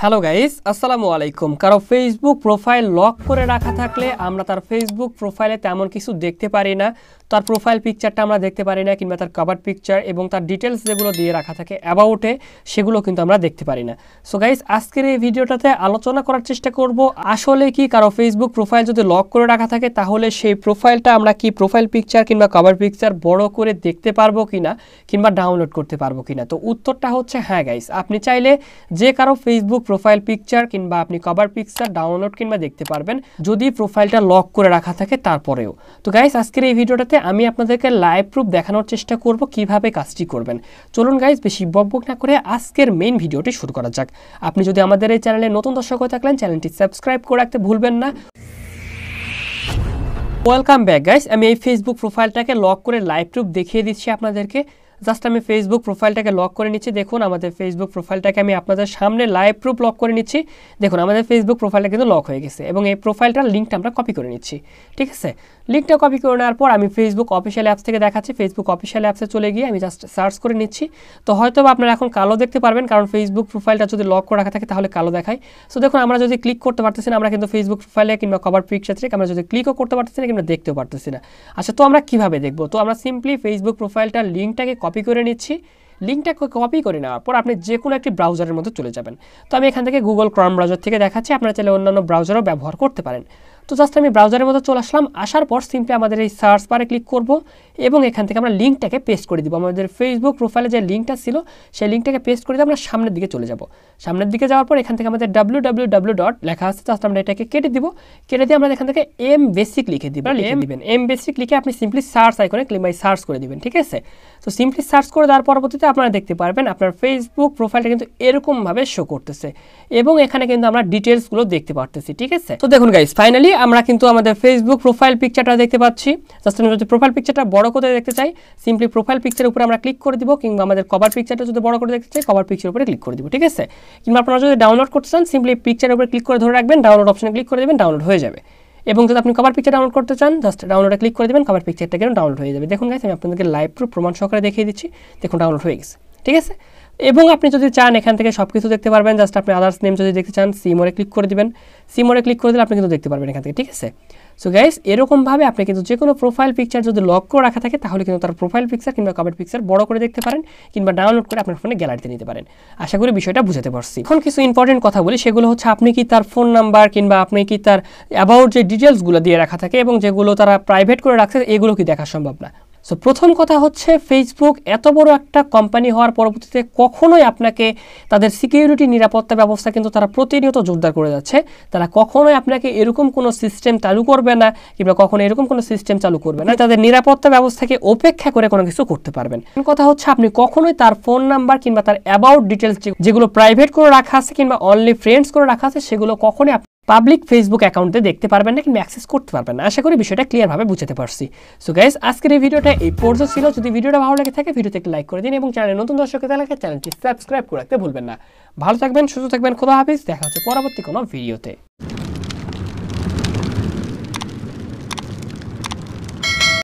Hello guys, আসসালামু আলাইকুম। কারো ফেসবুক প্রোফাইল লক করে রাখা থাকলে আমরা তার ফেসবুক প্রোফাইলে তেমন কিছু দেখতে পারি না। তার প্রোফাইল পিকচারটা আমরা দেখতে পারি না, কিংবা তার কভার পিকচার এবং তার ডিটেলস যেগুলো দিয়ে রাখা থাকে অ্যাবাউটে, সেগুলো কিন্তু আমরা দেখতে পারি না। সো গাইস, আজকের এই ভিডিওটাতে আলোচনা করার চেষ্টা করব আসলে কি কারো ফেসবুক প্রোফাইল যদি লক করে রাখা থাকে তাহলে সেই প্রোফাইলটা আমরা কি প্রোফাইল পিকচার কিংবা কভার পিকচার বড় করে দেখতে পারবো কিনা, কিংবা ডাউনলোড করতে পারবো কিনা। তো উত্তরটা হচ্ছে হ্যাঁ গাইস, আপনি চাইলে যে কারো ফেসবুক প্রোফাইল পিকচার কিংবা আপনি কভার পিকচার ডাউনলোড কিংবা দেখতে পারবেন যদি প্রোফাইলটা লক করে রাখা থাকে তারপরেও। তো গাইস, আজকের এই ভিডিওটাতে আমি আপনাদেরকে লাইভ প্রুফ দেখানোর চেষ্টা করব কিভাবে কাজটি করবেন। চলুন গাইস, বেশি বকবক না করে আজকের মেইন ভিডিওটি শুরু করা যাক। আপনি যদি আমাদের এই চ্যানেলে নতুন দর্শক হয়ে থাকলেন, চ্যানেলটি সাবস্ক্রাইব করে রাখতে ভুলবেন না। ওয়েলকাম ব্যাক গাইস, আমি এই ফেসবুক প্রোফাইলটাকে লক করে লাইভ প্রুফ দেখিয়ে দিচ্ছি আপনাদেরকে। জাস্ট আমি ফেসবুক প্রোফাইলটাকে লক করে নিচ্ছি। দেখুন আমাদের ফেসবুক প্রোফাইলটাকে আমি আপনাদের সামনে লাইভ প্রুফ লক করে নিচ্ছি। দেখুন আমাদের ফেসবুক প্রোফাইলটা কিন্তু লক হয়ে গেছে এবং এই প্রোফাইলটার লিঙ্কটা আমরা কপি করে নিচ্ছি। ঠিক আছে, লিঙ্কটা কপি করে নেওয়ার পর আমি ফেসবুক অফিসিয়াল অ্যাপস থেকে দেখাচ্ছি। ফেসবুক অফিসিয়াল অ্যাপসে চলে গিয়ে আমি জাস্ট সার্চ করে নিচ্ছি। তো হয়তো আপনারা এখন কালো দেখতে পারবেন, কারণ ফেসবুক প্রোফাইলটা যদি লক করে রাখা থাকে তাহলে কালো দেখায়। সো দেখুন আমরা যদি ক্লিক করতে পারতেছি না, আমরা কিন্তু ফেসবুক প্রোফাইলে কিংবা কভার পিকচার থেকে আমরা যদি ক্লিকও করতে পারতেছি না কিংবা দেখতেও পারতেছি না। আচ্ছা, তো আমরা কীভাবে দেখবো? তো আমরা সিম্পলি ফেসবুক প্রোফাইলটার লিঙ্কটাকে কপি করে নিচ্ছি। লিঙ্কটাকে কপি করে নেওয়ার পর আপনি যে কোনো একটি ব্রাউজারের মধ্যে চলে যাবেন। তো আমি এখান থেকে গুগল ক্রোম ব্রাউজার থেকে দেখাচ্ছি, আপনারা চাইলে অন্যান্য ব্রাউজারও ব্যবহার করতে পারেন। তো জাস্ট আমি ব্রাউজারের মধ্যে চলে আসলাম। আসার পর সিম্পলি আমাদের এই সার্চ বারে ক্লিক করব এবং এখান থেকে আমরা লিঙ্কটাকে পেস্ট করে দিব। আমাদের ফেসবুক প্রোফাইলে যে লিঙ্কটা ছিল সেই লিঙ্কটাকে পেস্ট করে দিয়ে আমরা সামনের দিকে চলে যাব। সামনের দিকে যাওয়ার পর এখান থেকে আমাদের www. লেখা আছে, জাস্ট আমরা এটাকে কেটে দিব। কেটে দিয়ে আমরা এখান থেকে এম বেসিক লিখে দিব। এম বেসিক লিখে আপনি সিম্পলি সার্চ আইকনে ক্লিক বাই সার্চ করে দিবেন। ঠিক আছে, তো সিম্পলি সার্চ করে দেওয়ার পরবর্তীতে আপনারা দেখতে পারবেন আপনার ফেসবুক প্রোফাইলটা কিন্তু এরকমভাবে শো করতেছে এবং এখানে কিন্তু আমরা ডিটেলসগুলো দেখতে পারতেছি। ঠিক আছে, তো দেখুন গাইস, ফাইনালি আমরা কিন্তু আমাদের ফেসবুক প্রোফাইল পিকচারটা দেখতে পাচ্ছি। জাস্ট আমি যদি প্রোফাইল পিকচারটা বড় করে দেখতে চাই, সিম্পলি প্রোফাইল পিকচারের উপরে আমরা ক্লিক করে দিব, কিংবা আমাদের কভার পিকচারটা যদি বড় করে দেখতে চাই কভার পিকচারের উপরে ক্লিক করে দিব। ঠিক আছে, কিংবা আপনারা যদি ডাউনলোড করতে চান সিম্পলি পিকচারের উপরে ক্লিক করে ধরে রাখবেন, ডাউনলোড অপশনে ক্লিক করে দেবেন, ডাউনলোড হয়ে যাবে। এবং যদি আপনি কভার পিকচার ডাউনলোড করতে চান জাস্ট ডাউনলোডে ক্লিক করে দেবেন, কভার পিকচারটা কিন্তু ডাউনলোড হয়ে যাবে। দেখুন গাইস, আমি আপনাদেরকে লাইভ প্রুফ প্রমাণ সহকারে দেখিয়ে দিচ্ছি। দেখুন ডাউনলোড হয়ে গেছে। ঠিক আছে, এবং আপনি যদি চান এখান থেকে সব কিছু দেখতে পারবেন। জাস্ট আপনি আদার্স নেম যদি দেখতে চান সিমোরে ক্লিক করে দিবেন। সিমোরে ক্লিক করে দিলে আপনি কিন্তু দেখতে পারবেন এখান থেকে। ঠিক আছে, সো গাইস, এরকমভাবে আপনি কিন্তু যে কোনো প্রোফাইল পিকচার যদি লক করে রাখা থাকে তাহলে কিন্তু তার প্রোফাইল পিকচার কিংবা কভার পিকচার বড় করে দেখতে পারেন, কিংবা ডাউনলোড করে আপনার ফোনে গ্যালারিতে নিতে পারেন। আশা করি বিষয়টা বুঝতে পারছি। এখন কিছু ইম্পর্টেন্ট কথা বলি, সেগুলো হচ্ছে আপনি কি তার ফোন নাম্বার কিংবা আপনি কি তার অ্যাবাউট যে ডিটেলসগুলো দিয়ে রাখা থাকে এবং যেগুলো তারা প্রাইভেট করে রাখছে এগুলো কি দেখা সম্ভব না। সো প্রথম কথা হচ্ছে ফেসবুক এত বড় একটা কোম্পানি হওয়ার পরবর্তীতে কখনোই আপনাকে তাদের সিকিউরিটি নিরাপত্তা ব্যবস্থা কিন্তু তারা প্রতিনিয়ত জোরদার করে যাচ্ছে। তারা কখনোই আপনাকে এরকম কোনো সিস্টেম চালু করবে না, কিংবা কখনো এরকম কোনো সিস্টেম চালু করবে না তাদের নিরাপত্তা ব্যবস্থাকে উপেক্ষা করে কোনো কিছু করতে পারবেন। কথা হচ্ছে আপনি কখনোই তার ফোন নাম্বার কিংবা তার অ্যাবাউট ডিটেলস যেগুলো প্রাইভেট করে রাখা আছে কিংবা অনলি ফ্রেন্ডস করে রাখা আছে সেগুলো কখনোই পাবলিক ফেসবুক অ্যাকাউন্টে দেখতে পারবেন না কিংবা অ্যাক্সেস করতে পারবেন না। আশা করি বিষয়টা ক্লিয়ারভাবে বুঝতে পারছি। সো গাইস, আজকের এই ভিডিওটা এই পর্যন্ত ছিল। যদি ভিডিওটা ভালো লাগে থাকে ভিডিওতে একটি লাইক করে দিন এবং চ্যানেলে নতুন দর্শক হলে চ্যানেলটি সাবস্ক্রাইব করে রাখতে ভুলবেন না। ভালো থাকবেন, সুস্থ থাকবেন, খোদা হাফেজ। দেখা হচ্ছে পরবর্তী কোনো ভিডিওতে।